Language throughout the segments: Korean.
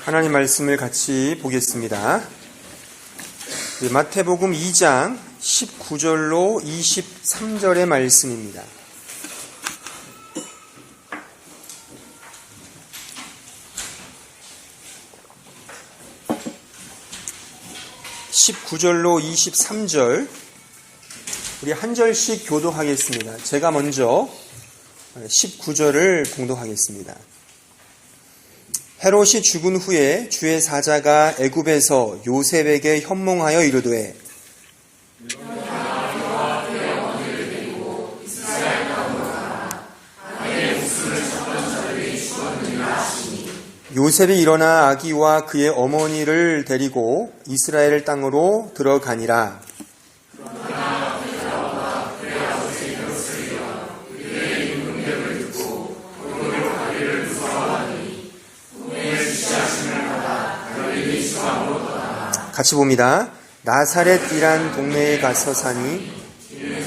하나님 말씀을 같이 보겠습니다. 마태복음 2장 19절로 23절의 말씀입니다. (19절로 23절) 우리 한 절씩 교도하겠습니다. 제가 먼저 19절을 공독하겠습니다. 헤롯이 죽은 후에 주의 사자가 애굽에서 요셉에게 현몽하여 이르되 요셉이 일어나 아기와 그의 어머니를 데리고 이스라엘 땅으로 들어가니라. 같이 봅니다. 나사렛이란 동네에 가서 사니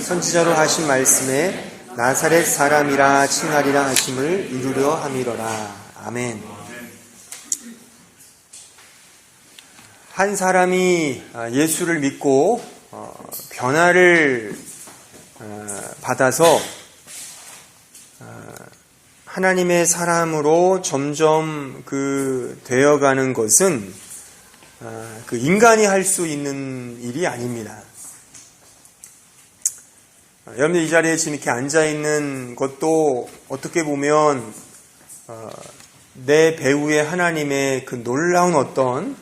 선지자로 하신 말씀에 나사렛 사람이라 칭하리라 하심을 이루려 함이로라. 아멘. 한 사람이 예수를 믿고 변화를 받아서 하나님의 사람으로 점점 되어가는 것은 인간이 할 수 있는 일이 아닙니다. 여러분들 이 자리에 지금 이렇게 앉아있는 것도 어떻게 보면 내 배후에 하나님의 그 놀라운 어떤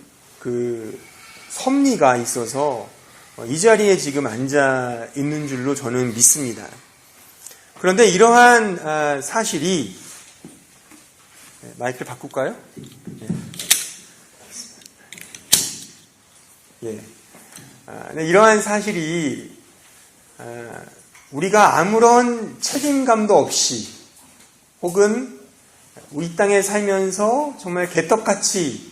섭리가 있어서 이 자리에 지금 앉아있는 줄로 저는 믿습니다. 그런데 이러한 사실이 마이크를 바꿀까요? 이러한 사실이 우리가 아무런 책임감도 없이 혹은 우리 땅에 살면서 정말 개떡같이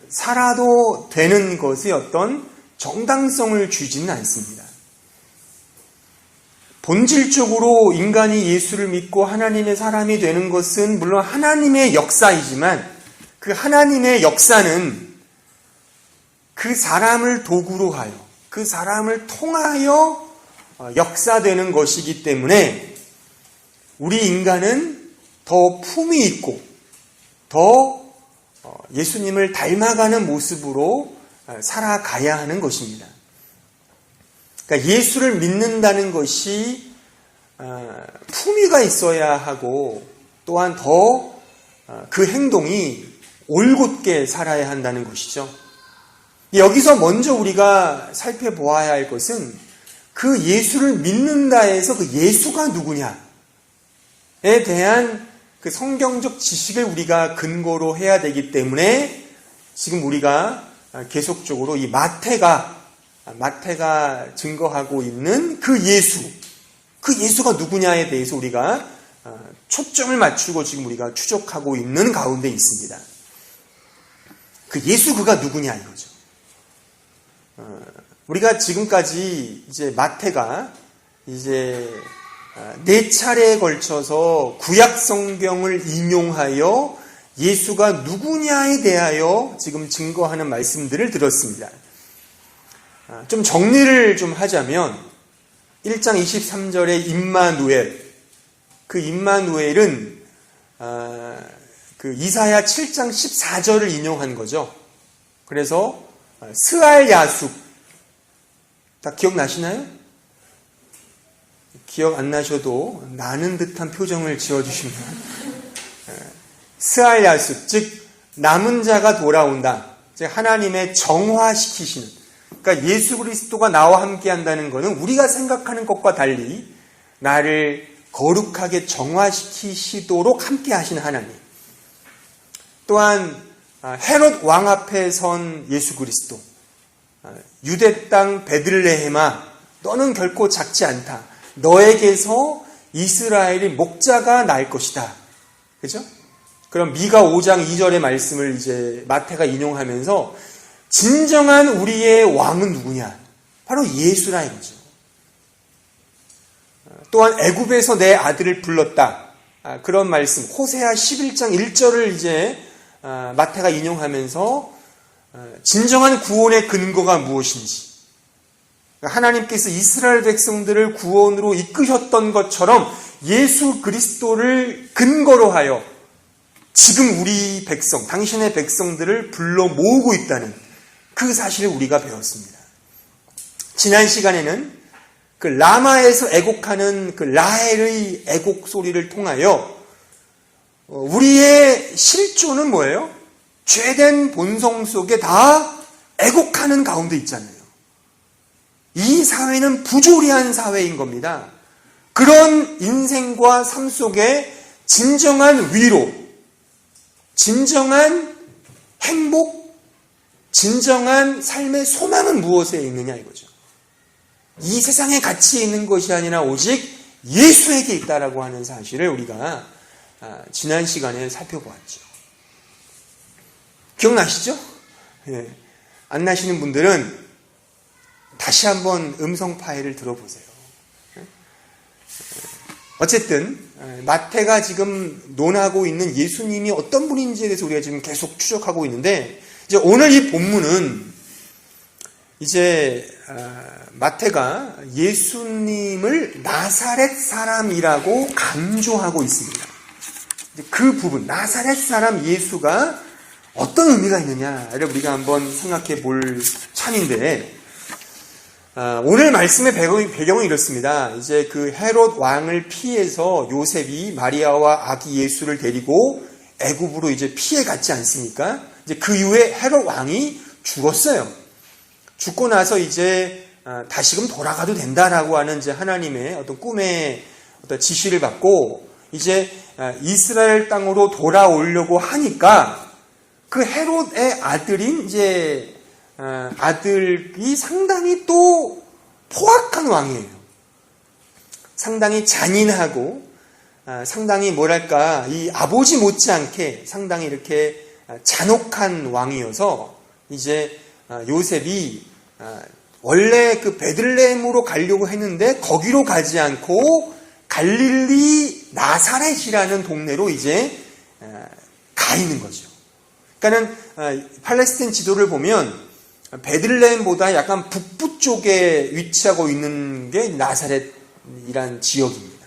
살아도 되는 것의 어떤 정당성을 주지는 않습니다. 본질적으로 인간이 예수를 믿고 하나님의 사람이 되는 것은 물론 하나님의 역사이지만 그 하나님의 역사는 그 사람을 도구로 하여 그 사람을 통하여 역사되는 것이기 때문에 우리 인간은 더 품이 있고 더 예수님을 닮아가는 모습으로 살아가야 하는 것입니다. 그러니까 예수를 믿는다는 것이 품위가 있어야 하고 또한 더 그 행동이 올곧게 살아야 한다는 것이죠. 여기서 먼저 우리가 살펴보아야 할 것은 그 예수를 믿는다 해서 그 예수가 누구냐에 대한 그 성경적 지식을 우리가 근거로 해야 되기 때문에 지금 우리가 계속적으로 이 마태가 증거하고 있는 그 예수가 누구냐에 대해서 우리가 초점을 맞추고 지금 우리가 추적하고 있는 가운데 있습니다. 그 예수 그가 누구냐 이거죠. 우리가 지금까지 이제 마태가 이제 4차례에 걸쳐서 구약 성경을 인용하여 예수가 누구냐에 대하여 지금 증거하는 말씀들을 들었습니다. 좀 정리를 좀 하자면 1장 23절의 임마누엘, 그 임마누엘은 그 이사야 7장 14절을 인용한 거죠. 그래서 스알 야숲 다 기억나시나요? 기억 안 나셔도 나는 듯한 표정을 지어주시면 스알 야숲, 즉 남은 자가 돌아온다. 즉 하나님의 정화시키시는, 그러니까 예수 그리스도가 나와 함께 한다는 것은 우리가 생각하는 것과 달리 나를 거룩하게 정화시키시도록 함께 하시는 하나님. 또한 헤롯 왕 앞에 선 예수 그리스도, 유대 땅 베들레헴아 너는 결코 작지 않다. 너에게서 이스라엘이 목자가 날 것이다. 그죠? 그럼 미가 5장 2절의 말씀을 이제 마태가 인용하면서 진정한 우리의 왕은 누구냐? 바로 예수라 이거죠. 또한 애굽에서 내 아들을 불렀다. 그런 말씀, 호세아 11장 1절을 이제 마태가 인용하면서 진정한 구원의 근거가 무엇인지, 하나님께서 이스라엘 백성들을 구원으로 이끄셨던 것처럼 예수 그리스도를 근거로 하여 지금 우리 백성, 당신의 백성들을 불러 모으고 있다는 그 사실을 우리가 배웠습니다. 지난 시간에는 그 라마에서 애곡하는 그 라헬의 애곡 소리를 통하여 우리의 실존은 뭐예요? 죄된 본성 속에 다 애곡하는 가운데 있잖아요. 이 사회는 부조리한 사회인 겁니다. 그런 인생과 삶 속에 진정한 위로, 진정한 행복, 진정한 삶의 소망은 무엇에 있느냐 이거죠. 이 세상에 가치에 있는 것이 아니라 오직 예수에게 있다라고 하는 사실을 우리가 지난 시간에 살펴보았죠. 기억나시죠? 예. 안 나시는 분들은 다시 한번 음성 파일을 들어보세요. 어쨌든 마태가 지금 논하고 있는 예수님이 어떤 분인지에 대해서 우리가 지금 계속 추적하고 있는데, 이제 오늘 이 본문은 이제 마태가 예수님을 나사렛 사람이라고 강조하고 있습니다. 그 부분, 나사렛 사람 예수가 어떤 의미가 있느냐를 우리가 한번 생각해 볼 찬인데, 오늘 말씀의 배경은 이렇습니다. 이제 그 헤롯 왕을 피해서 요셉이 마리아와 아기 예수를 데리고 애굽으로 이제 피해 갔지 않습니까? 이제 그 이후에 헤롯 왕이 죽었어요. 죽고 나서 이제 다시금 돌아가도 된다라고 하는 이제 하나님의 어떤 꿈의 어떤 지시를 받고 이제 이스라엘 땅으로 돌아오려고 하니까 그 헤롯의 아들인 이제 아들이 상당히 또 포악한 왕이에요. 상당히 잔인하고 상당히 뭐랄까 이 아버지 못지않게 상당히 이렇게 잔혹한 왕이어서 이제 요셉이 원래 그 베들레헴으로 가려고 했는데 거기로 가지 않고 갈릴리 나사렛이라는 동네로 이제 가 있는 거죠. 그러니까는 팔레스타인 지도를 보면 베들레헴보다 약간 북부 쪽에 위치하고 있는 게 나사렛이란 지역입니다.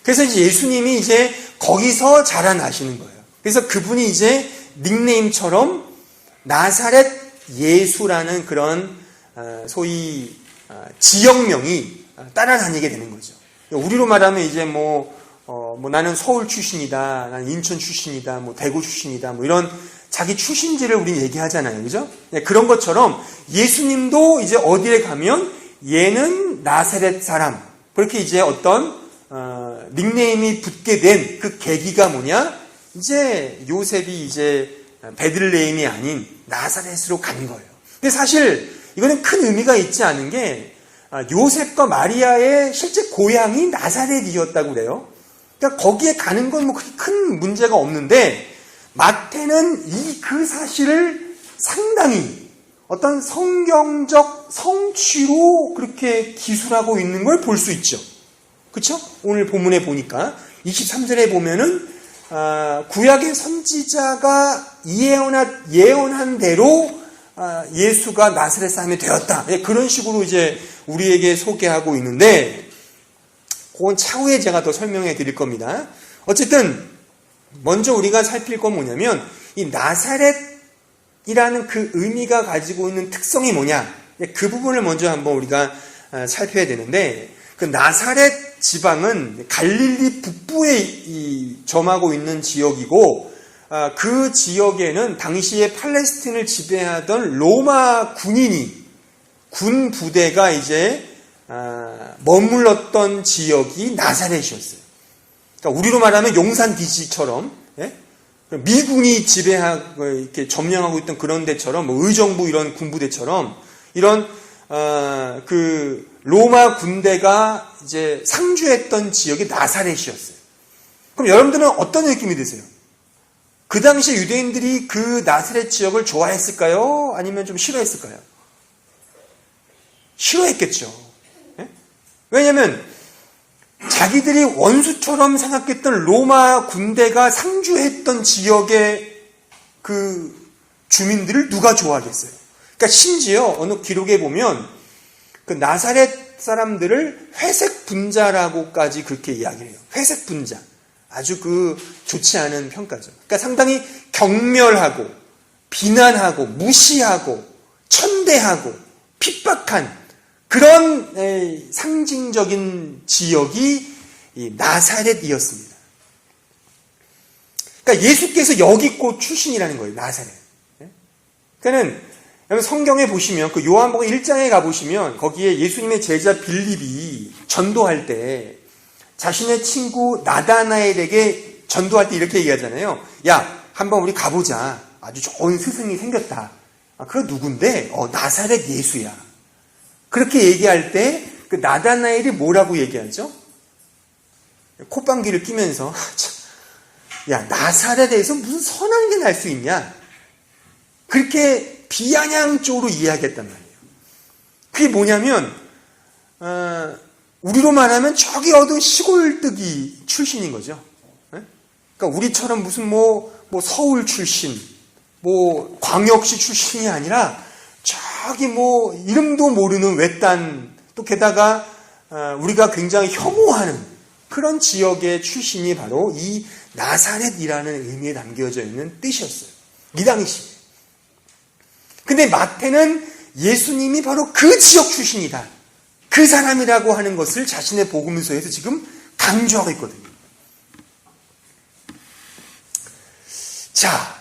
그래서 이제 예수님이 이제 거기서 자라나시는 거예요. 그래서 그분이 이제 닉네임처럼 나사렛 예수라는 그런 소위 지역명이 따라다니게 되는 거죠. 우리로 말하면 이제 뭐 나는 서울 출신이다, 나는 인천 출신이다, 뭐 대구 출신이다, 뭐 이런 자기 출신지를 우리 얘기하잖아요. 그죠? 네, 그런 것처럼 예수님도 이제 어디에 가면 얘는 나사렛 사람. 그렇게 이제 어떤, 닉네임이 붙게 된 그 계기가 뭐냐? 이제 요셉이 이제 베들레헴이 아닌 나사렛으로 간 거예요. 근데 사실 이거는 큰 의미가 있지 않은 게 요셉과 마리아의 실제 고향이 나사렛이었다고 그래요. 그러니까 거기에 가는 건 뭐 그렇게 큰 문제가 없는데 마태는 그 사실을 상당히 어떤 성경적 성취로 그렇게 기술하고 있는 걸 볼 수 있죠. 그렇죠? 오늘 본문에 보니까 23절에 보면은 구약의 선지자가 예언한 대로 예수가 나사렛 사람이 되었다. 그런 식으로 이제 우리에게 소개하고 있는데 그건 차후에 제가 더 설명해 드릴 겁니다. 어쨌든 먼저 우리가 살필 건 뭐냐면 이 나사렛이라는 그 의미가 가지고 있는 특성이 뭐냐, 그 부분을 먼저 한번 우리가 살펴야 되는데, 그 나사렛 지방은 갈릴리 북부에 점하고 있는 지역이고 그 지역에는 당시에 팔레스틴을 지배하던 로마 군 부대가 이제 머물렀던 지역이 나사렛이었어요. 그러니까 우리로 말하면 용산 DC처럼 미군이 지배하고 이렇게 점령하고 있던 그런 데처럼 뭐 의정부 이런 군부대처럼 이런 그 로마 군대가 이제 상주했던 지역이 나사렛이었어요. 그럼 여러분들은 어떤 느낌이 드세요? 그 당시 유대인들이 그 나사렛 지역을 좋아했을까요? 아니면 좀 싫어했을까요? 싫어했겠죠. 왜냐하면 자기들이 원수처럼 생각했던 로마 군대가 상주했던 지역에 그 주민들을 누가 좋아하겠어요? 그러니까 심지어 어느 기록에 보면 그 나사렛 사람들을 회색 분자라고까지 그렇게 이야기를 해요. 회색 분자. 아주 그 좋지 않은 평가죠. 그러니까 상당히 경멸하고 비난하고 무시하고 천대하고 핍박한 그런 상징적인 지역이 이 나사렛이었습니다. 그러니까 예수께서 여기 곳 출신이라는 거예요. 나사렛. 그러니까는 여러분 성경에 보시면 그 요한복음 1장에 가보시면 거기에 예수님의 제자 빌립이 전도할 때 자신의 친구 나다나엘에게 전도할 때 이렇게 얘기하잖아요. 야, 한번 우리 가보자. 아주 좋은 스승이 생겼다. 그거 누군데? 나사렛 예수야. 그렇게 얘기할 때 그 나다나엘이 뭐라고 얘기하죠? 콧방귀를 끼면서 야, 나사렛에서 무슨 선한 게 날 수 있냐? 그렇게 비아냥적으로 이야기했단 말이에요. 그게 뭐냐면 우리로 말하면 저기 어떤 시골뜨기 출신인 거죠. 그러니까 우리처럼 무슨 뭐 서울 출신, 뭐 광역시 출신이 아니라 저기 뭐 이름도 모르는 외딴, 또 게다가 우리가 굉장히 혐오하는 그런 지역의 출신이 바로 이 나사렛이라는 의미에 담겨져 있는 뜻이었어요. 이 당시. 근데 마태는 예수님이 바로 그 지역 출신이다. 그 사람이라고 하는 것을 자신의 복음서에서 지금 강조하고 있거든요. 자,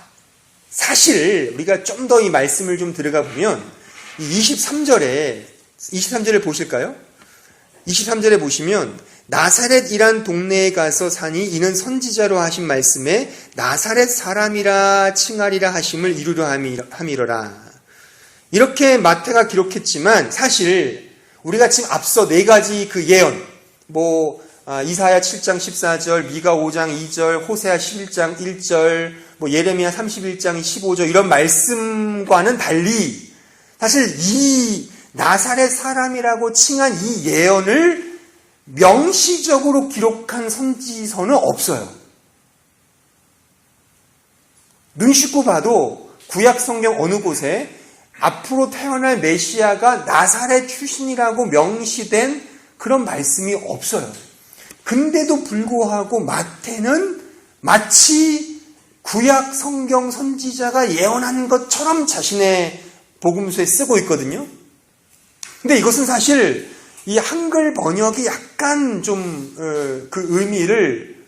사실 우리가 좀 더 이 말씀을 좀 들어가 보면 이 23절을 보실까요? 23절에 보시면 나사렛이란 동네에 가서 사니 이는 선지자로 하신 말씀에 나사렛 사람이라 칭하리라 하심을 이루려 함이로라. 이렇게 마태가 기록했지만 사실 우리가 지금 앞서 네 가지 그 예언, 이사야 7장 14절, 미가 5장 2절, 호세아 11장 1절, 예레미야 31장 15절 이런 말씀과는 달리 사실 이 나사렛 사람이라고 칭한 이 예언을 명시적으로 기록한 선지서는 없어요. 눈 씻고 봐도 구약 성경 어느 곳에 앞으로 태어날 메시아가 나사렛 출신이라고 명시된 그런 말씀이 없어요. 근데도 불구하고 마태는 마치 구약 성경 선지자가 예언한 것처럼 자신의 복음서에 쓰고 있거든요. 근데 이것은 사실 이 한글 번역이 약간 좀 그 의미를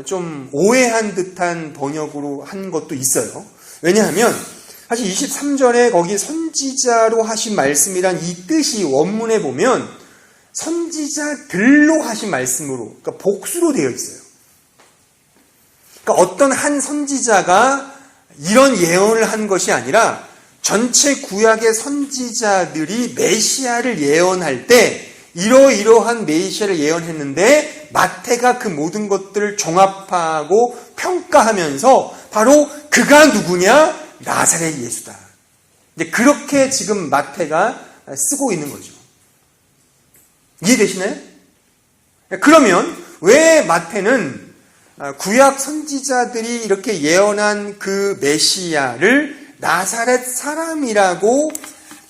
좀 오해한 듯한 번역으로 한 것도 있어요. 왜냐하면 사실 23절에 거기 선지자로 하신 말씀이란 이 뜻이 원문에 보면 선지자들로 하신 말씀으로, 그러니까 복수로 되어 있어요. 그러니까 어떤 한 선지자가 이런 예언을 한 것이 아니라 전체 구약의 선지자들이 메시아를 예언할 때 이러이러한 메시아를 예언했는데 마태가 그 모든 것들을 종합하고 평가하면서 바로 그가 누구냐? 나사렛 예수다. 근데 그렇게 지금 마태가 쓰고 있는 거죠. 이해되시나요? 그러면 왜 마태는 구약 선지자들이 이렇게 예언한 그 메시아를 나사렛 사람이라고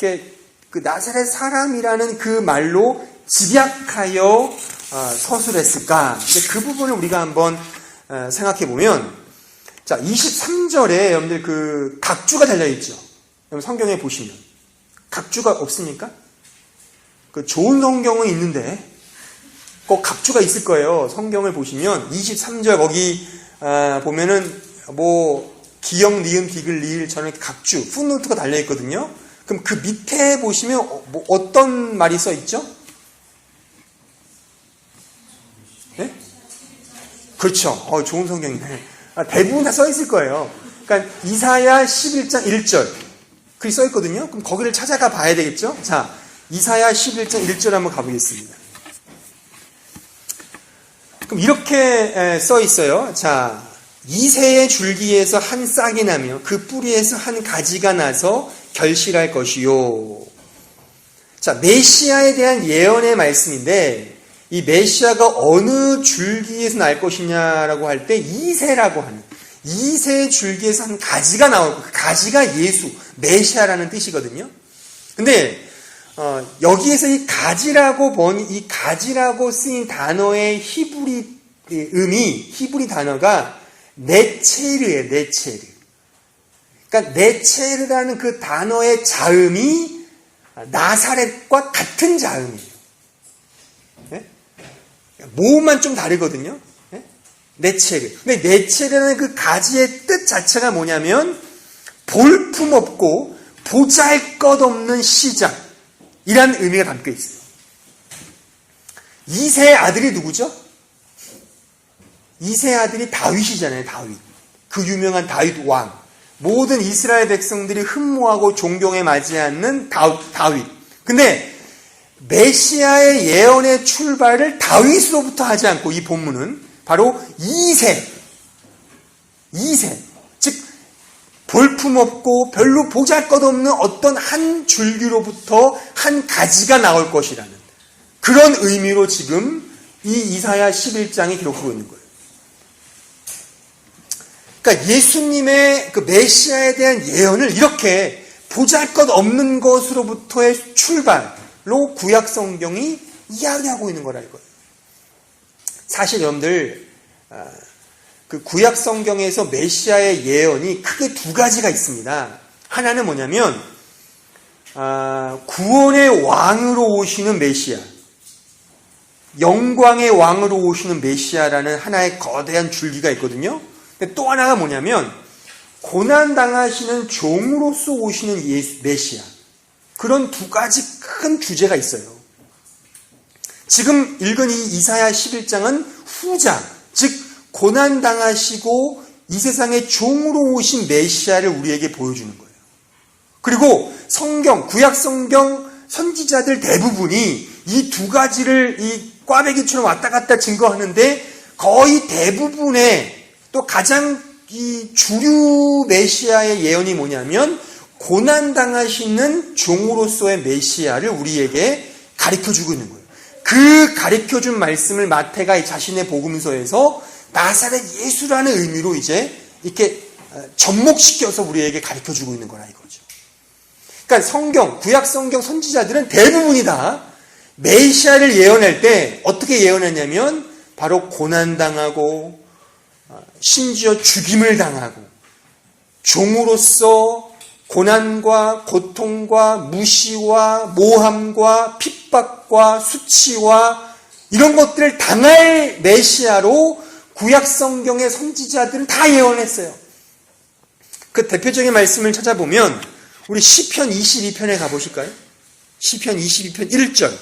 이렇게 그 나사렛 사람이라는 그 말로 집약하여 서술했을까? 그 부분을 우리가 한번 생각해 보면, 자 23절에 여러분들 그 각주가 달려 있죠. 여러분 성경에 보시면 각주가 없습니까? 그 좋은 성경은 있는데 꼭 각주가 있을 거예요. 성경을 보시면 23절 거기 보면은 기역, 니은, 디귿, 리을 저는 각주, 풋노트가 달려 있거든요. 그럼 그 밑에 보시면 어떤 말이 써 있죠? 네? 그렇죠. 좋은 성경이네. 대부분 다 써 있을 거예요. 그러니까 이사야 11장 1절 그게 써 있거든요. 그럼 거기를 찾아가 봐야 되겠죠? 자, 이사야 11장 1절 한번 가보겠습니다. 그럼 이렇게 써 있어요. 자, 이새의 줄기에서 한 싹이 나며 그 뿌리에서 한 가지가 나서 결실할 것이요. 자, 메시아에 대한 예언의 말씀인데 이 메시아가 어느 줄기에서 날 것이냐라고 할 때 이새라고 하는, 이세 줄기에서 한 가지가 나오고 그 가지가 예수, 메시아라는 뜻이거든요. 근데 여기에서 이 가지라고 쓰인 단어의 히브리 단어가 네체르예요, 네체르. 그러니까 네체르라는 그 단어의 자음이 나사렛과 같은 자음이에요. 네? 모음만 좀 다르거든요. 네? 네체르. 근데 네체르라는 그 가지의 뜻 자체가 뭐냐면 볼품없고 보잘것없는 시작이라는 의미가 담겨 있어요. 이세의 아들이 누구죠? 이세의 아들이 다윗이잖아요. 다윗. 그 유명한 다윗 왕. 모든 이스라엘 백성들이 흠모하고 존경에 맞지 않는 다윗. 근데 메시아의 예언의 출발을 다윗으로부터 하지 않고 이 본문은 바로 이세. 즉 볼품없고 별로 보잘것없는 어떤 한 줄기로부터 한 가지가 나올 것이라는 그런 의미로 지금 이 이사야 11장이 기록하고 있는 거예요. 그러니까 예수님의 그 메시아에 대한 예언을 이렇게 보잘것없는 것으로부터의 출발로 구약 성경이 이야기하고 있는 거라 이거예요. 사실 여러분들 그 구약 성경에서 메시아의 예언이 크게 두 가지가 있습니다. 하나는 뭐냐면 구원의 왕으로 오시는 메시아, 영광의 왕으로 오시는 메시아라는 하나의 거대한 줄기가 있거든요. 또 하나가 뭐냐면 고난당하시는 종으로서 오시는 메시아. 그런 두 가지 큰 주제가 있어요. 지금 읽은 이 이사야 11장은 후자, 즉 고난당하시고 이 세상의 종으로 오신 메시아를 우리에게 보여주는 거예요. 그리고 성경, 구약 성경 선지자들 대부분이 이 두 가지를 이 꽈배기처럼 왔다 갔다 증거하는데 거의 대부분의 또 가장 이 주류 메시아의 예언이 뭐냐면 고난당하시는 종으로서의 메시아를 우리에게 가르쳐주고 있는 거예요. 그 가르쳐준 말씀을 마태가 자신의 복음서에서 나사렛 예수라는 의미로 이제 이렇게 접목시켜서 우리에게 가르쳐주고 있는 거라 이거죠. 그러니까 성경, 구약 성경 선지자들은 대부분이 다 메시아를 예언할 때 어떻게 예언했냐면 바로 고난당하고 심지어 죽임을 당하고 종으로서 고난과 고통과 무시와 모함과 핍박과 수치와 이런 것들을 당할 메시아로 구약 성경의 선지자들은 다 예언했어요. 그 대표적인 말씀을 찾아보면 우리 시편 22편에 가보실까요? 시편 22편 1절.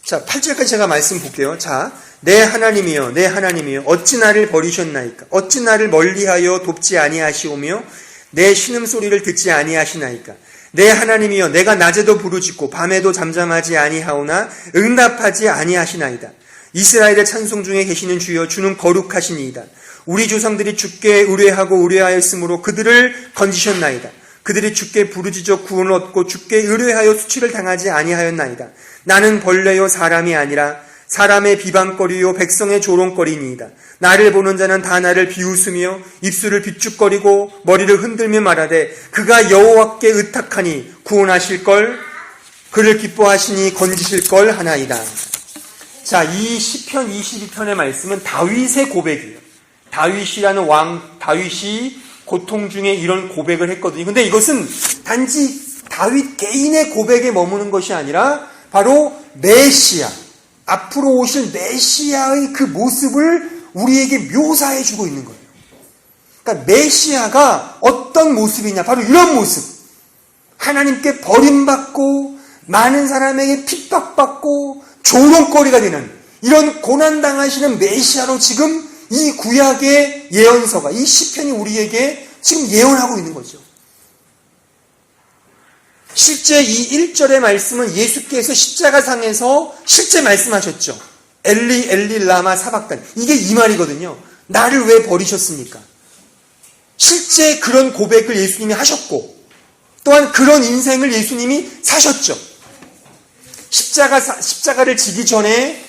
자, 8절까지 제가 말씀 볼게요. 자, 내 하나님이여, 내 하나님이여, 어찌 나를 버리셨나이까? 어찌 나를 멀리하여 돕지 아니하시오며 내 신음소리를 듣지 아니하시나이까? 내 하나님이여, 내가 낮에도 부르짖고 밤에도 잠잠하지 아니하오나 응답하지 아니하시나이다. 이스라엘의 찬송 중에 계시는 주여, 주는 거룩하시니이다. 우리 조상들이 주께 의뢰하고 의뢰하였으므로 그들을 건지셨나이다. 그들이 주께 부르짖어 구원을 얻고 주께 의뢰하여 수치를 당하지 아니하였나이다. 나는 벌레요 사람이 아니라 사람의 비방거리요 백성의 조롱거리니이다. 나를 보는 자는 다 나를 비웃으며 입술을 비축거리고 머리를 흔들며 말하되 그가 여호와께 의탁하니 구원하실걸, 그를 기뻐하시니 건지실걸 하나이다. 자, 이 시편 22편의 말씀은 다윗의 고백이에요. 다윗이라는 왕, 다윗이 고통 중에 이런 고백을 했거든요. 근데 이것은 단지 다윗 개인의 고백에 머무는 것이 아니라 바로 메시아, 앞으로 오실 메시아의 그 모습을 우리에게 묘사해 주고 있는 거예요. 그러니까 메시아가 어떤 모습이냐, 바로 이런 모습. 하나님께 버림받고 많은 사람에게 핍박받고 조롱거리가 되는 이런 고난당하시는 메시아로 지금 이 구약의 예언서가, 이 시편이 우리에게 지금 예언하고 있는 거죠. 실제 이 1절의 말씀은 예수께서 십자가상에서 실제 말씀하셨죠. 엘리 엘리 라마 사박단. 이게 이 말이거든요. 나를 왜 버리셨습니까? 실제 그런 고백을 예수님이 하셨고 또한 그런 인생을 예수님이 사셨죠. 십자가를 지기 전에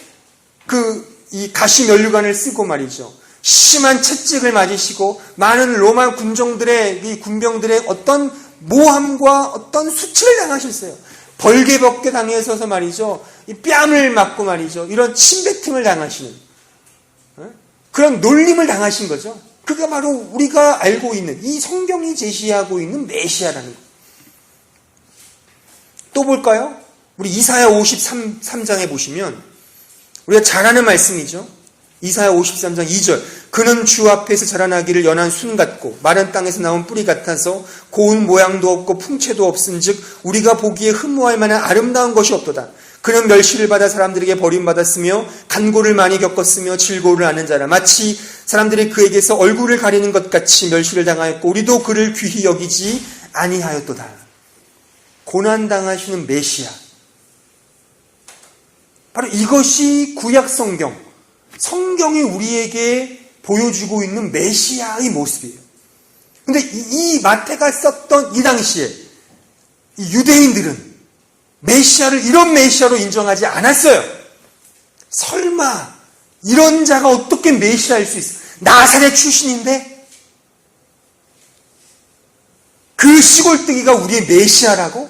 이 가시면류관을 쓰고 말이죠. 심한 채찍을 맞으시고 많은 로마 군정들의 이 군병들의 어떤 모함과 어떤 수치를 당하셨어요. 벌게벗게 당해서서 말이죠. 이 뺨을 맞고 말이죠. 이런 침뱉음을 당하시는 그런 놀림을 당하신 거죠. 그게 바로 우리가 알고 있는 이 성경이 제시하고 있는 메시아라는 거예요. 또 볼까요? 우리 이사야 53장에 보시면 우리가 잘 아는 말씀이죠. 이사야 53장 2절 그는 주 앞에서 자라나기를 연한 순 같고 마른 땅에서 나온 뿌리 같아서 고운 모양도 없고 풍채도 없은즉 우리가 보기에 흠모할 만한 아름다운 것이 없도다. 그는 멸시를 받아 사람들에게 버림받았으며 간고를 많이 겪었으며 질고를 아는 자라. 마치 사람들이 그에게서 얼굴을 가리는 것 같이 멸시를 당하였고 우리도 그를 귀히 여기지 아니하였도다. 고난당하시는 메시아, 바로 이것이 구약 성경이 우리에게 보여주고 있는 메시아의 모습이에요. 근데 이 마태가 썼던 이 당시에 이 유대인들은 메시아를 이런 메시아로 인정하지 않았어요. 설마 이런 자가 어떻게 메시아일 수 있어? 나사렛 출신인데 그 시골뜨기가 우리의 메시아라고?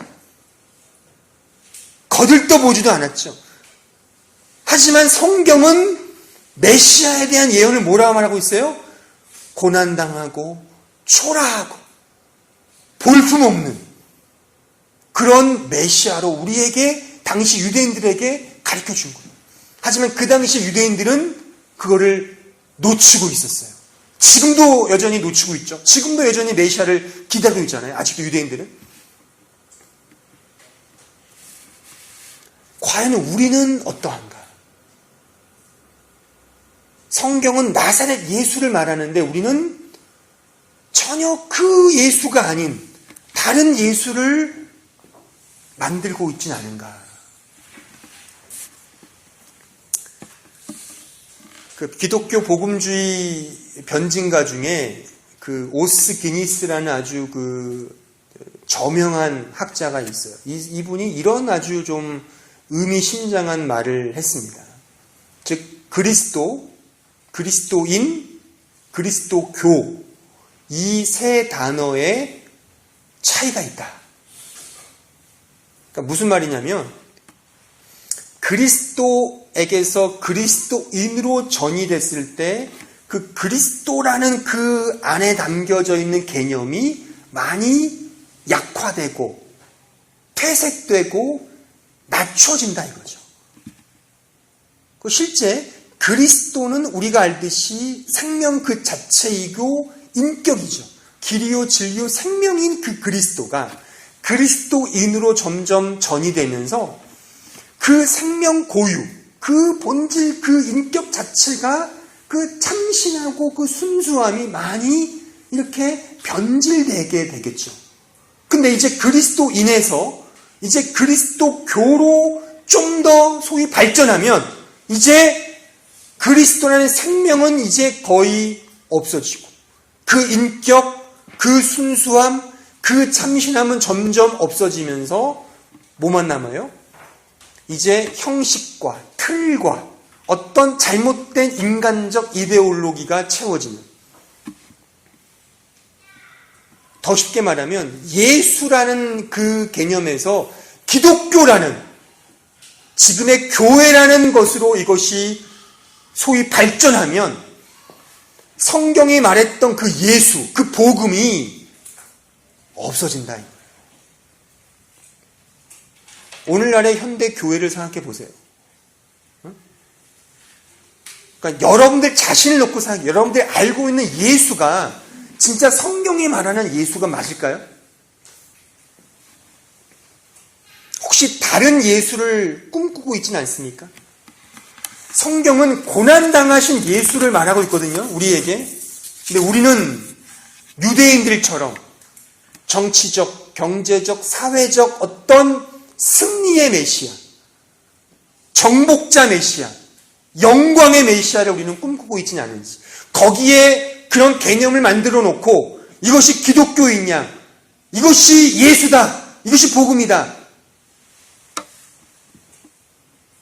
거들떠보지도 않았죠. 하지만 성경은 메시아에 대한 예언을 뭐라고 말하고 있어요? 고난당하고 초라하고 볼품없는 그런 메시아로 우리에게 당시 유대인들에게 가르쳐준 거예요. 하지만 그 당시 유대인들은 그거를 놓치고 있었어요. 지금도 여전히 놓치고 있죠. 지금도 여전히 메시아를 기다리고 있잖아요. 아직도 유대인들은. 과연 우리는 어떠한가? 성경은 나사렛 예수를 말하는데 우리는 전혀 그 예수가 아닌 다른 예수를 만들고 있진 않은가? 그 기독교 복음주의 변증가 중에 그 오스 기니스라는 아주 그 저명한 학자가 있어요. 이분이 이런 아주 좀 의미심장한 말을 했습니다. 즉 그리스도인, 그리스도교 이 세 단어의 차이가 있다. 그러니까 무슨 말이냐면 그리스도에게서 그리스도인으로 전이됐을 때 그 그리스도라는 그 안에 담겨져 있는 개념이 많이 약화되고 퇴색되고 낮춰진다 이거죠. 실제 그리스도는 우리가 알듯이 생명 그 자체이고 인격이죠. 길이요 진리요 생명인 그 그리스도가 그리스도인으로 점점 전이되면서 그 생명 고유, 그 본질, 그 인격 자체가 그 참신하고 그 순수함이 많이 이렇게 변질되게 되겠죠. 근데 이제 그리스도인에서 이제 그리스도교로 좀 더 소위 발전하면 이제 그리스도라는 생명은 이제 거의 없어지고 그 인격, 그 순수함, 그 참신함은 점점 없어지면서 뭐만 남아요? 이제 형식과 틀과 어떤 잘못된 인간적 이데올로기가 채워지는, 더 쉽게 말하면 예수라는 그 개념에서 기독교라는 지금의 교회라는 것으로 이것이 소위 발전하면 성경이 말했던 그 예수, 그 복음이 없어진다. 오늘날의 현대 교회를 생각해 보세요. 그러니까 여러분들 자신을 놓고 생각해요. 여러분들이 알고 있는 예수가 진짜 성경이 말하는 예수가 맞을까요? 혹시 다른 예수를 꿈꾸고 있지는 않습니까? 성경은 고난당하신 예수를 말하고 있거든요, 우리에게. 근데 우리는 유대인들처럼 정치적, 경제적, 사회적 어떤 승리의 메시아, 정복자 메시아, 영광의 메시아를 우리는 꿈꾸고 있지는 않은지, 거기에 그런 개념을 만들어 놓고 이것이 기독교이냐, 이것이 예수다, 이것이 복음이다,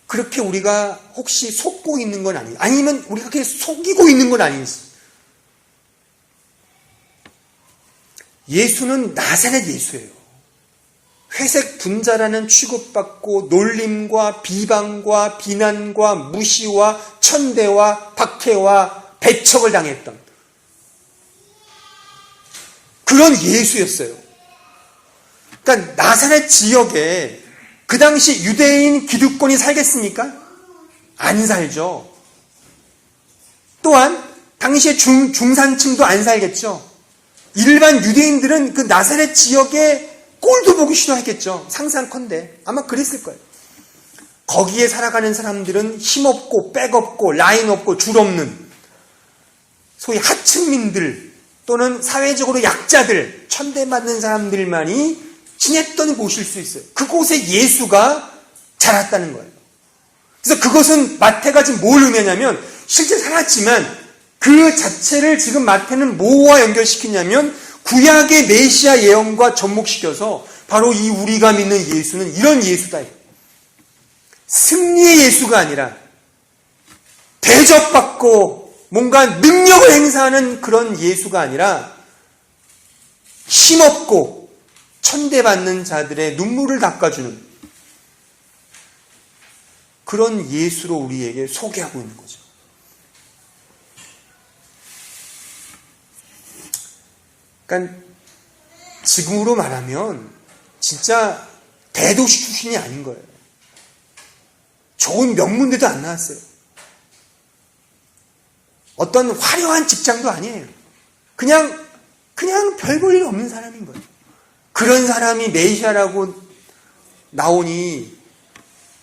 그렇게 우리가 혹시 속고 있는 건 아닌지, 아니면 우리가 그렇게 속이고 있는 건 아닌지, 예수는 나사렛 예수예요. 회색 분자라는 취급받고 놀림과 비방과 비난과 무시와 천대와 박해와 배척을 당했던 그런 예수였어요. 그러니까 나사렛 지역에 그 당시 유대인 기득권이 살겠습니까? 안 살죠. 또한 당시의 중산층도 안 살겠죠. 일반 유대인들은 그 나사렛 지역에 꼴도 보기 싫어했겠죠. 상상컨대 아마 그랬을 거예요. 거기에 살아가는 사람들은 힘없고 백없고 라인 없고 줄 없는 소위 하층민들 또는 사회적으로 약자들, 천대받는 사람들만이 지냈던 곳일 수 있어요. 그곳에 예수가 자랐다는 거예요. 그래서 그것은 마태가 지금 뭘 의미하냐면 실제 살았지만 그 자체를 지금 마태는 뭐와 연결시키냐면 구약의 메시아 예언과 접목시켜서 바로 이 우리가 믿는 예수는 이런 예수다. 승리의 예수가 아니라 대접받고 뭔가 능력을 행사하는 그런 예수가 아니라 힘없고 천대받는 자들의 눈물을 닦아주는 그런 예수로 우리에게 소개하고 있는 거죠. 그러니까 지금으로 말하면 진짜 대도시 출신이 아닌 거예요. 좋은 명문대도 안 나왔어요. 어떤 화려한 직장도 아니에요. 그냥 별 볼 일 없는 사람인 거예요. 그런 사람이 메시아라고 나오니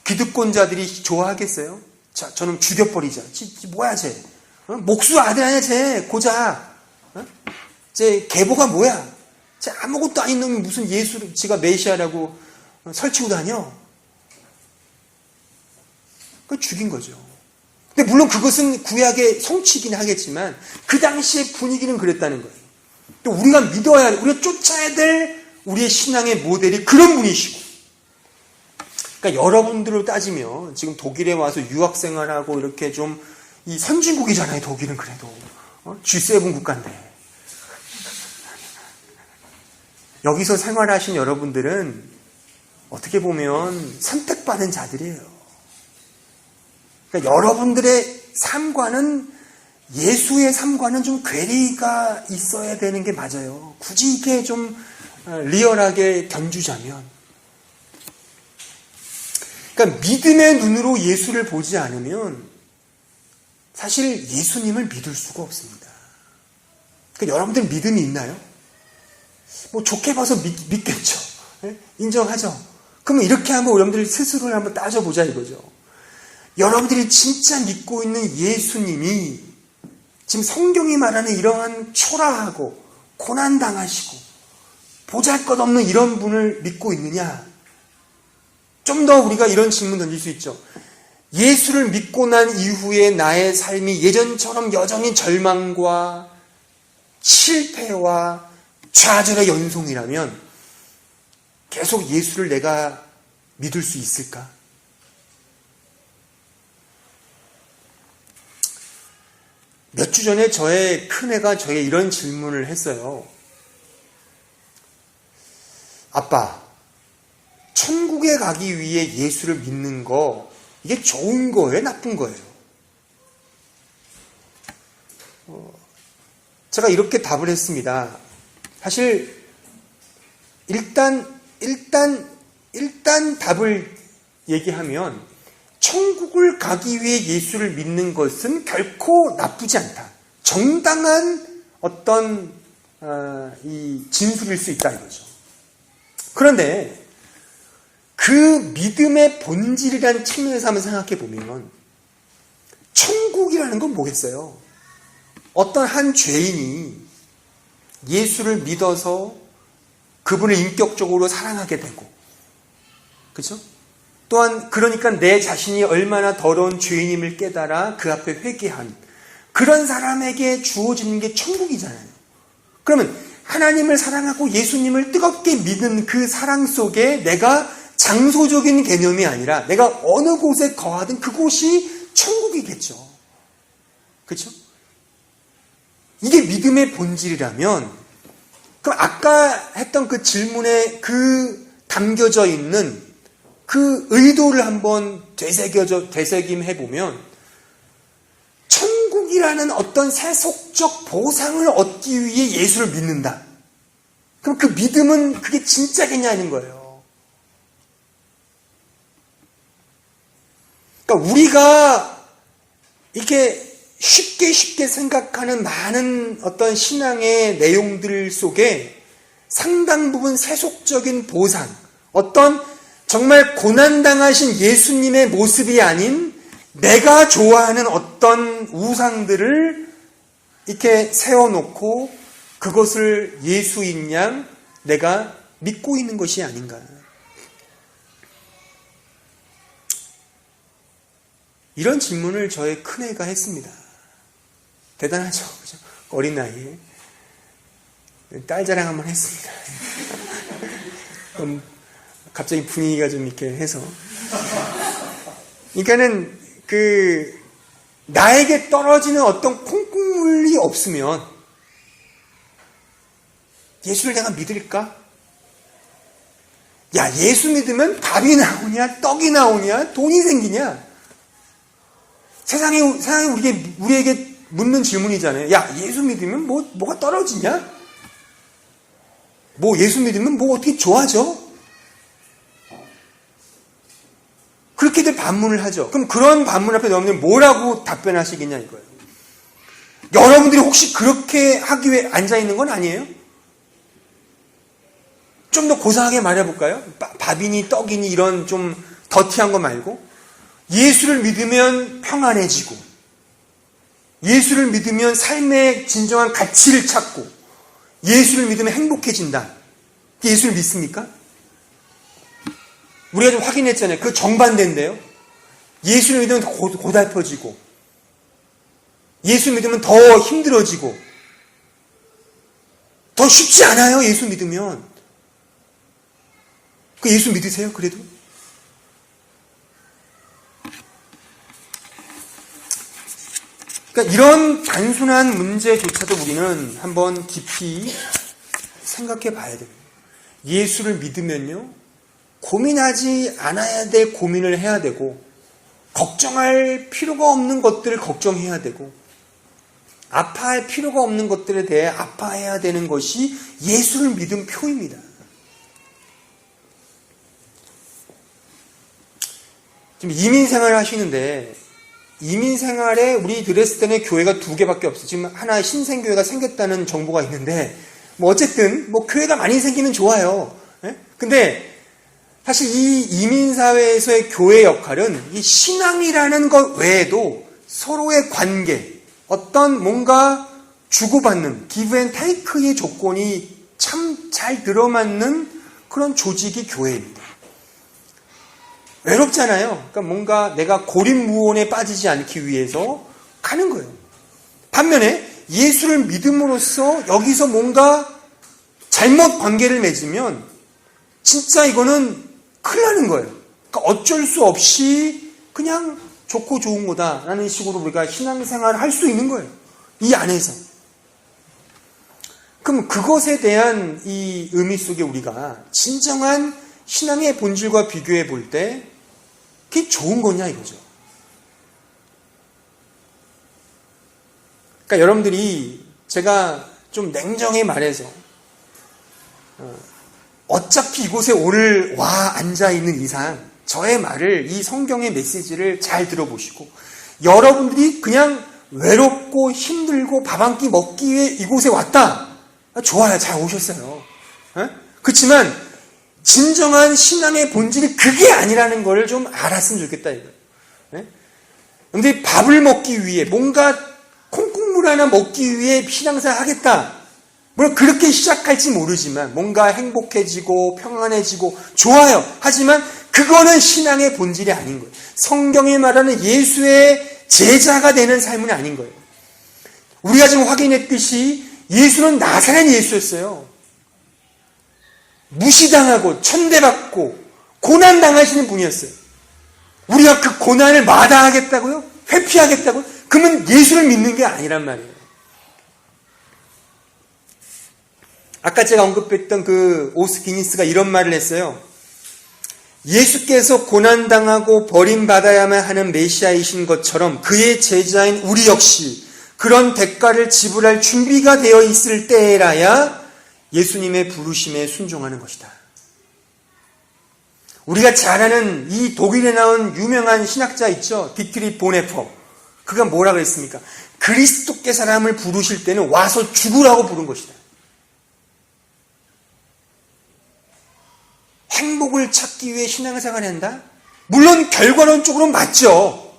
기득권자들이 좋아하겠어요? 자, 저놈 죽여버리자. 뭐야 쟤? 목수 아들 아니야 쟤? 고자. 쟤 계보가 뭐야? 쟤 아무것도 아닌 놈이 무슨 예수를 지가 메시아라고 설치고 다녀? 그걸 죽인 거죠. 근데 물론 그것은 구약의 성취이긴 하겠지만 그 당시의 분위기는 그랬다는 거예요. 또 우리가 믿어야 할, 우리가 쫓아야 될 우리의 신앙의 모델이 그런 분이시고. 그러니까 여러분들을 따지면 지금 독일에 와서 유학생활하고 이렇게 좀 이 선진국이잖아요. 독일은 그래도 G7 국가인데. 여기서 생활하신 여러분들은 어떻게 보면 선택받은 자들이에요. 그러니까 여러분들의 삶과는 예수의 삶과는 좀 괴리가 있어야 되는 게 맞아요. 굳이 이렇게 좀 리얼하게 견주자면. 그러니까 믿음의 눈으로 예수를 보지 않으면 사실 예수님을 믿을 수가 없습니다. 그러니까 여러분들 믿음이 있나요? 뭐 좋게 봐서 믿겠죠. 인정하죠. 그러면 이렇게 한번 여러분들 스스로를 한번 따져보자 이거죠. 여러분들이 진짜 믿고 있는 예수님이 지금 성경이 말하는 이러한 초라하고 고난당하시고 보잘것없는 이런 분을 믿고 있느냐? 좀 더 우리가 이런 질문 던질 수 있죠. 예수를 믿고 난 이후에 나의 삶이 예전처럼 여전히 절망과 실패와 좌절의 연속이라면 계속 예수를 내가 믿을 수 있을까? 몇 주 전에 저의 큰애가 저에게 이런 질문을 했어요. 아빠, 천국에 가기 위해 예수를 믿는 거 이게 좋은 거예요? 나쁜 거예요? 제가 이렇게 답을 했습니다. 사실 일단 답을 얘기하면 천국을 가기 위해 예수를 믿는 것은 결코 나쁘지 않다. 정당한 어떤 이 진술일 수 있다 이거죠. 그런데 그 믿음의 본질이라는 측면에서 한번 생각해 보면 천국이라는 건 뭐겠어요? 어떤 한 죄인이 예수를 믿어서 그분을 인격적으로 사랑하게 되고, 그렇죠? 또한 그러니까 내 자신이 얼마나 더러운 죄인임을 깨달아 그 앞에 회개한 그런 사람에게 주어지는 게 천국이잖아요. 그러면 하나님을 사랑하고 예수님을 뜨겁게 믿는 그 사랑 속에 내가 장소적인 개념이 아니라 내가 어느 곳에 거하든 그곳이 천국이겠죠. 그렇죠? 이게 믿음의 본질이라면 그럼 아까 했던 그 질문에 그 담겨져 있는 그 의도를 한번 되새김해보면 천국이라는 어떤 세속적 보상을 얻기 위해 예수를 믿는다. 그럼 그 믿음은 그게 진짜겠냐는 거예요. 그러니까 우리가 이렇게 쉽게 생각하는 많은 어떤 신앙의 내용들 속에 상당 부분 세속적인 보상, 어떤 정말 고난당하신 예수님의 모습이 아닌 내가 좋아하는 어떤 우상들을 이렇게 세워놓고 그것을 예수인 양 내가 믿고 있는 것이 아닌가. 이런 질문을 저의 큰애가 했습니다. 대단하죠. 그죠? 어린 나이에. 딸 자랑 한번 했습니다. 갑자기 분위기가 좀 이렇게 해서. 그러니까는 나에게 떨어지는 어떤 콩국물이 없으면 예수를 내가 믿을까? 야, 예수 믿으면 밥이 나오냐, 떡이 나오냐, 돈이 생기냐? 세상에 우리에게 묻는 질문이잖아요. 야, 예수 믿으면 뭐가 떨어지냐? 예수 믿으면 어떻게 좋아져? 그렇게들 반문을 하죠. 그럼 그런 반문 앞에 넣으면 뭐라고 답변하시겠냐 이거예요. 여러분들이 혹시 그렇게 하기 위해 앉아있는 건 아니에요? 좀 더 고상하게 말해볼까요? 밥이니 떡이니 이런 좀 더티한 거 말고 예수를 믿으면 평안해지고 예수를 믿으면 삶의 진정한 가치를 찾고 예수를 믿으면 행복해진다. 예수를 믿습니까? 우리가 좀 확인했잖아요. 그 정반대인데요. 예수를 믿으면 더 고달퍼지고 예수 믿으면 더 힘들어지고 더 쉽지 않아요. 예수 믿으면. 예수 믿으세요? 그래도? 그러니까 이런 단순한 문제조차도 우리는 한번 깊이 생각해 봐야 됩니다. 예수를 믿으면요, 고민하지 않아야 될 고민을 해야 되고, 걱정할 필요가 없는 것들을 걱정해야 되고, 아파할 필요가 없는 것들에 대해 아파해야 되는 것이 예수를 믿은 표입니다. 지금 이민 생활을 하시는데, 이민 생활에 우리 드레스덴의 교회가 2개밖에 없어요. 지금 하나 신생교회가 생겼다는 정보가 있는데, 어쨌든, 교회가 많이 생기면 좋아요. 예? 근데, 사실 이 이민사회에서의 교회 역할은 이 신앙이라는 것 외에도 서로의 관계, 어떤 뭔가 주고받는, give and take의 조건이 참 잘 들어맞는 그런 조직이 교회입니다. 외롭잖아요. 그러니까 뭔가 내가 고립무원에 빠지지 않기 위해서 가는 거예요. 반면에 예수를 믿음으로써 여기서 뭔가 잘못 관계를 맺으면 진짜 이거는 큰일 나는 거예요. 그러니까 어쩔 수 없이 그냥 좋고 좋은 거다라는 식으로 우리가 신앙생활을 할 수 있는 거예요. 이 안에서. 그럼 그것에 대한 이 의미 속에 우리가 진정한 신앙의 본질과 비교해 볼 때 그게 좋은 거냐 이거죠. 그러니까 여러분들이 제가 좀 냉정히 말해서 어차피 이곳에 오늘 와 앉아있는 이상 저의 말을, 이 성경의 메시지를 잘 들어보시고 여러분들이 그냥 외롭고 힘들고 밥 한 끼 먹기 위해 이곳에 왔다. 좋아요. 잘 오셨어요. 그렇지만 진정한 신앙의 본질이 그게 아니라는 걸 좀 알았으면 좋겠다 이거예요. 근데 밥을 먹기 위해 뭔가 콩국물 하나 먹기 위해 신앙생활 하겠다. 물론 그렇게 시작할지 모르지만 뭔가 행복해지고 평안해지고 좋아요. 하지만 그거는 신앙의 본질이 아닌 거예요. 성경이 말하는 예수의 제자가 되는 삶은 아닌 거예요. 우리가 지금 확인했듯이 예수는 나사렛 예수였어요. 무시당하고 천대받고 고난당하시는 분이었어요. 우리가 그 고난을 마다하겠다고요? 회피하겠다고요? 그러면 예수를 믿는 게 아니란 말이에요. 아까 제가 언급했던 그 오스 기니스가 이런 말을 했어요. 예수께서 고난당하고 버림받아야만 하는 메시아이신 것처럼 그의 제자인 우리 역시 그런 대가를 지불할 준비가 되어 있을 때라야 예수님의 부르심에 순종하는 것이다. 우리가 잘 아는 이 독일에 나온 유명한 신학자 있죠. 디트리 보네퍼. 그가 뭐라 그랬습니까? 그리스도께 사람을 부르실 때는 와서 죽으라고 부른 것이다. 행복을 찾기 위해 신앙생활을 한다? 물론 결과론적으로는 맞죠.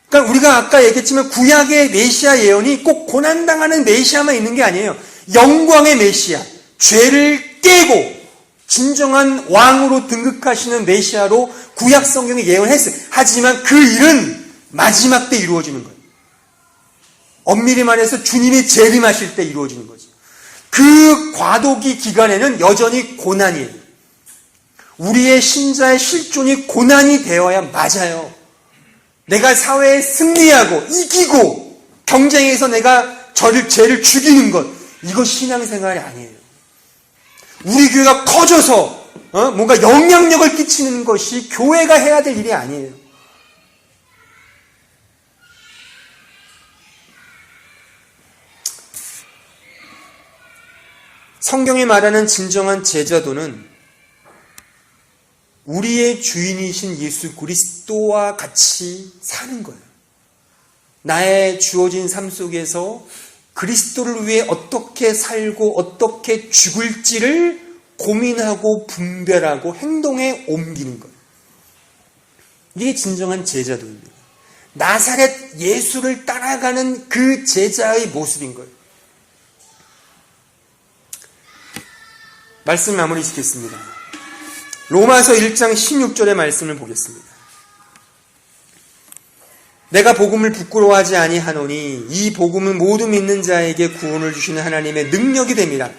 그러니까 우리가 아까 얘기했지만 구약의 메시아 예언이 꼭 고난당하는 메시아만 있는 게 아니에요. 영광의 메시아, 죄를 깨고 진정한 왕으로 등극하시는 메시아로 구약 성경에 예언했어요. 하지만 그 일은 마지막 때 이루어지는 거예요. 엄밀히 말해서 주님이 재림하실 때 이루어지는 거죠. 그 과도기 기간에는 여전히 고난이에요. 우리의 신자의 실존이 고난이 되어야 맞아요. 내가 사회에 승리하고 이기고 경쟁에서 내가 죄를 죽이는 것, 이거 신앙생활이 아니에요. 우리 교회가 커져서 뭔가 영향력을 끼치는 것이 교회가 해야 될 일이 아니에요. 성경이 말하는 진정한 제자도는 우리의 주인이신 예수 그리스도와 같이 사는 거예요. 나의 주어진 삶 속에서 그리스도를 위해 어떻게 살고 어떻게 죽을지를 고민하고 분별하고 행동에 옮기는 거예요. 이게 진정한 제자도입니다. 나사렛 예수를 따라가는 그 제자의 모습인 거예요. 말씀 마무리 짓겠습니다. 로마서 1장 16절의 말씀을 보겠습니다. 내가 복음을 부끄러워하지 아니하노니 이 복음은 모두 믿는 자에게 구원을 주시는 하나님의 능력이 됨이라.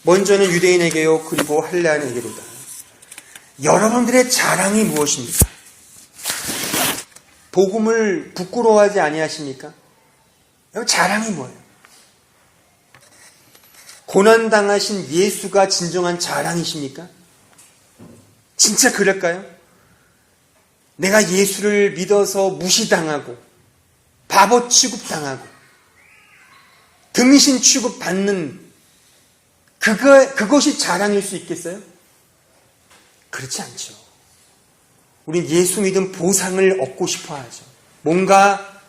먼저는 유대인에게요 그리고 할례인에게로다. 여러분들의 자랑이 무엇입니까? 복음을 부끄러워하지 아니하십니까? 자랑이 뭐예요? 고난당하신 예수가 진정한 자랑이십니까? 진짜 그럴까요? 내가 예수를 믿어서 무시당하고 바보 취급당하고 등신 취급받는 그것이 자랑일 수 있겠어요? 그렇지 않죠. 우린 예수 믿은 보상을 얻고 싶어 하죠. 뭔가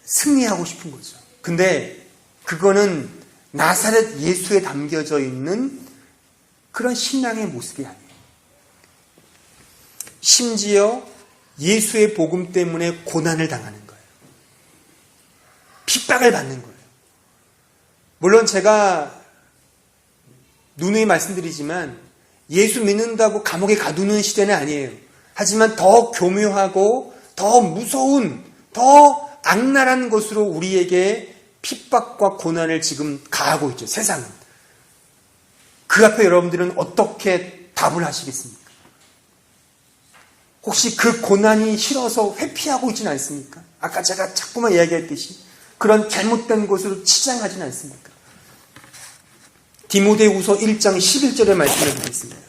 승리하고 싶은 거죠. 근데 그거는 나사렛 예수에 담겨져 있는 그런 신앙의 모습이 아니에요. 심지어 예수의 복음 때문에 고난을 당하는 거예요. 핍박을 받는 거예요. 물론 제가 누누이 말씀드리지만 예수 믿는다고 감옥에 가두는 시대는 아니에요. 하지만 더 교묘하고 더 무서운 더 악랄한 것으로 우리에게 핍박과 고난을 지금 가하고 있죠. 세상은. 그 앞에 여러분들은 어떻게 답을 하시겠습니까? 혹시 그 고난이 싫어서 회피하고 있지는 않습니까? 아까 제가 자꾸만 이야기했듯이 그런 잘못된 것으로 치장하지는 않습니까? 디모데후서 1장 11절의 말씀을 드리겠습니다.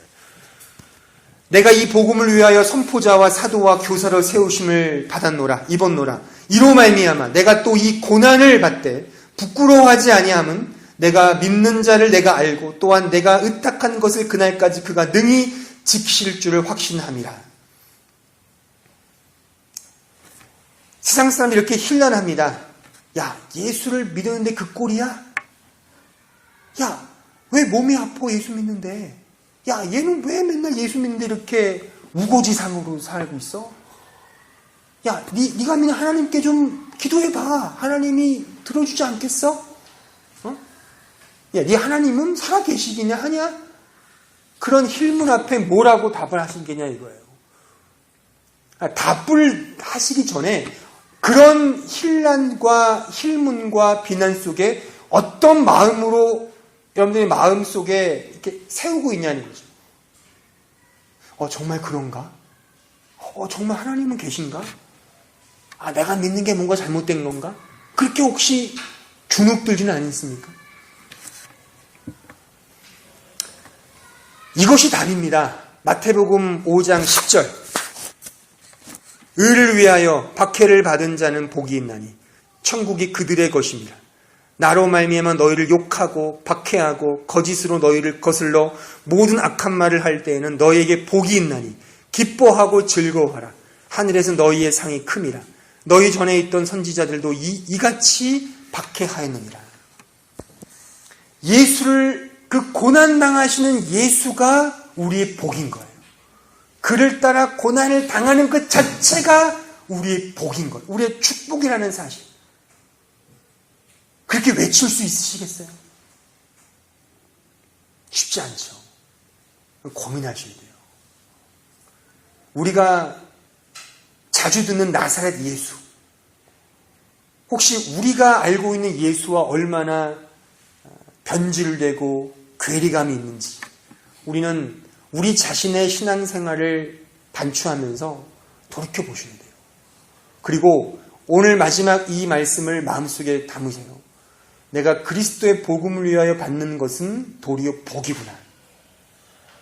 내가 이 복음을 위하여 선포자와 사도와 교사로 세우심을 받았노라 입었노라. 이로 말미암아 내가 또 이 고난을 받되 부끄러워하지 아니함은 내가 믿는 자를 내가 알고 또한 내가 의탁한 것을 그날까지 그가 능히 지키실 줄을 확신함이라. 세상 사람들이 이렇게 힐난합니다. 야, 예수를 믿었는데 그 꼴이야? 야, 왜 몸이 아파 예수 믿는데? 야, 얘는 왜 맨날 예수 믿는데 이렇게 우거지상으로 살고 있어? 야, 네가 믿는 하나님께 좀 기도해봐. 하나님이 들어주지 않겠어? 어? 야, 네 하나님은 살아계시기냐 하냐? 그런 힐문 앞에 뭐라고 답을 하시겠냐 이거예요. 답을 하시기 전에 그런 힐난과 힐문과 비난 속에 어떤 마음으로 여러분들의 마음 속에 이렇게 세우고 있냐는 거죠. 정말 그런가? 정말 하나님은 계신가? 내가 믿는 게 뭔가 잘못된 건가? 그렇게 혹시 주눅 들지는 않습니까? 이것이 답입니다. 마태복음 5장 10절. 의를 위하여 박해를 받은 자는 복이 있나니 천국이 그들의 것입니다. 나로 말미암아 너희를 욕하고 박해하고 거짓으로 너희를 거슬러 모든 악한 말을 할 때에는 너희에게 복이 있나니 기뻐하고 즐거워하라. 하늘에서 너희의 상이 큼이라. 너희 전에 있던 선지자들도 이같이 박해하였느니라. 예수를, 그 고난당하시는 예수가 우리의 복인 거예요. 그를 따라 고난을 당하는 것 자체가 우리의 복인 거예요. 우리의 축복이라는 사실. 그렇게 외칠 수 있으시겠어요? 쉽지 않죠. 고민하셔야 돼요. 우리가 자주 듣는 나사렛 예수. 혹시 우리가 알고 있는 예수와 얼마나 변질되고 괴리감이 있는지 우리는 우리 자신의 신앙생활을 반추하면서 돌이켜보셔야 돼요. 그리고 오늘 마지막 이 말씀을 마음속에 담으세요. 내가 그리스도의 복음을 위하여 받는 것은 도리어 복이구나.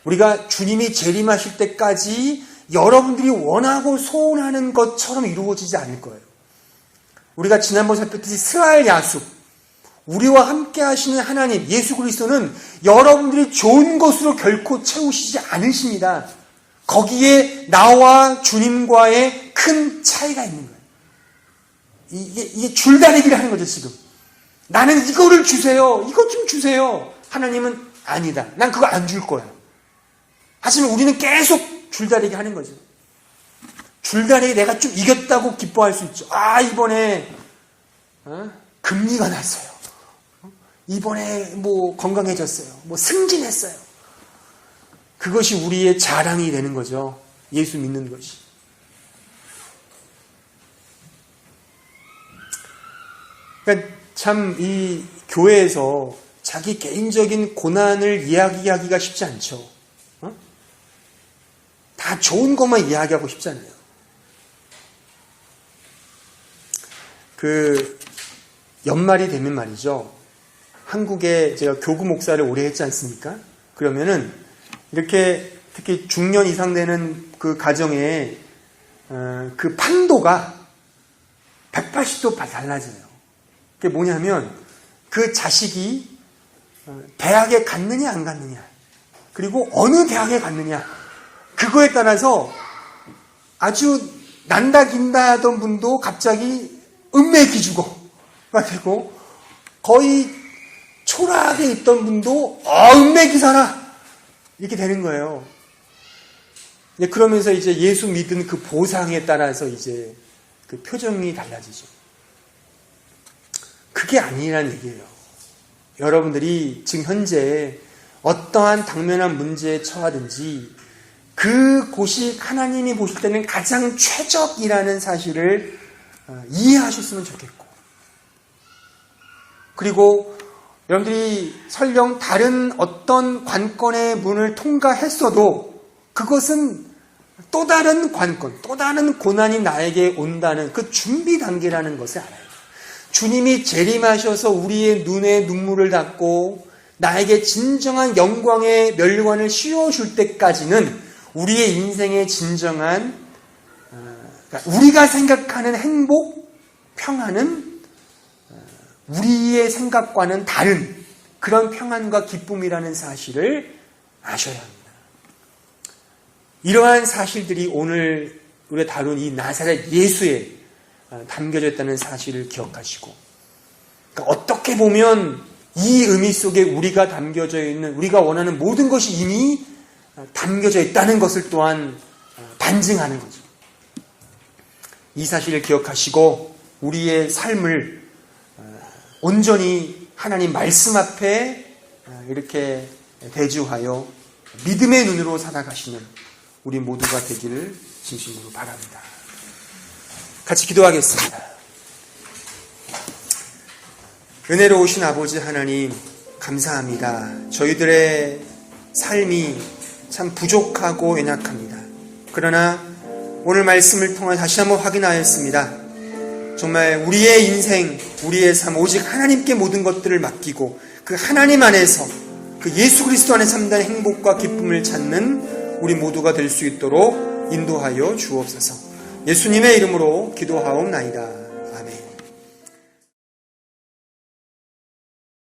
우리가 주님이 재림하실 때까지 여러분들이 원하고 소원하는 것처럼 이루어지지 않을 거예요. 우리가 지난번 살폈듯이 스알 야숲, 우리와 함께 하시는 하나님 예수 그리스도는 여러분들이 좋은 것으로 결코 채우시지 않으십니다. 거기에 나와 주님과의 큰 차이가 있는 거예요. 이게 줄다리기를 하는 거죠. 지금 나는 이거를 주세요, 이것 좀 주세요. 하나님은 아니다, 난 그거 안 줄 거야. 하지만 우리는 계속 줄다리기 하는 거죠. 줄다리기 내가 좀 이겼다고 기뻐할 수 있죠. 아, 이번에 금리가 났어요. 이번에 뭐 건강해졌어요. 뭐 승진했어요. 그것이 우리의 자랑이 되는 거죠. 예수 믿는 것이. 그러니까 참 이 교회에서 자기 개인적인 고난을 이야기하기가 쉽지 않죠. 다 좋은 것만 이야기하고 싶잖아요. 그 연말이 되면 말이죠. 한국에 제가 교구 목사를 오래 했지 않습니까? 그러면은 이렇게 특히 중년 이상 되는 그 가정에 그 판도가 180도 달라져요. 그게 뭐냐면 그 자식이 대학에 갔느냐 안 갔느냐, 그리고 어느 대학에 갔느냐, 그거에 따라서 아주 난다 긴다 하던 분도 갑자기 은매 기주고가 되고, 거의 초라하게 있던 분도 은매 기사라 이렇게 되는 거예요. 그러면서 이제 예수 믿은 그 보상에 따라서 이제 그 표정이 달라지죠. 그게 아니라는 얘기예요. 여러분들이 지금 현재 어떠한 당면한 문제에 처하든지 그곳이 하나님이 보실 때는 가장 최적이라는 사실을 이해하셨으면 좋겠고, 그리고 여러분들이 설령 다른 어떤 관건의 문을 통과했어도 그것은 또 다른 관건, 또 다른 고난이 나에게 온다는 그 준비 단계라는 것을 알아요. 주님이 재림하셔서 우리의 눈에 눈물을 닦고 나에게 진정한 영광의 멸관을 씌워줄 때까지는 우리의 인생의 진정한, 우리가 생각하는 행복, 평안은 우리의 생각과는 다른 그런 평안과 기쁨이라는 사실을 아셔야 합니다. 이러한 사실들이 오늘 우리가 다룬 이 나사렛 예수에 담겨져 있다는 사실을 기억하시고, 그러니까 어떻게 보면 이 의미 속에 우리가 담겨져 있는, 우리가 원하는 모든 것이 이미 담겨져 있다는 것을 또한 반증하는 거죠. 이 사실을 기억하시고 우리의 삶을 온전히 하나님 말씀 앞에 이렇게 대주하여 믿음의 눈으로 살아가시는 우리 모두가 되기를 진심으로 바랍니다. 같이 기도하겠습니다. 은혜로우신 아버지 하나님, 감사합니다. 저희들의 삶이 참 부족하고 연약합니다. 그러나 오늘 말씀을 통해 다시 한번 확인하였습니다. 정말 우리의 인생, 우리의 삶, 오직 하나님께 모든 것들을 맡기고 그 하나님 안에서 그 예수 그리스도 안에 참된 행복과 기쁨을 찾는 우리 모두가 될 수 있도록 인도하여 주옵소서. 예수님의 이름으로 기도하옵나이다.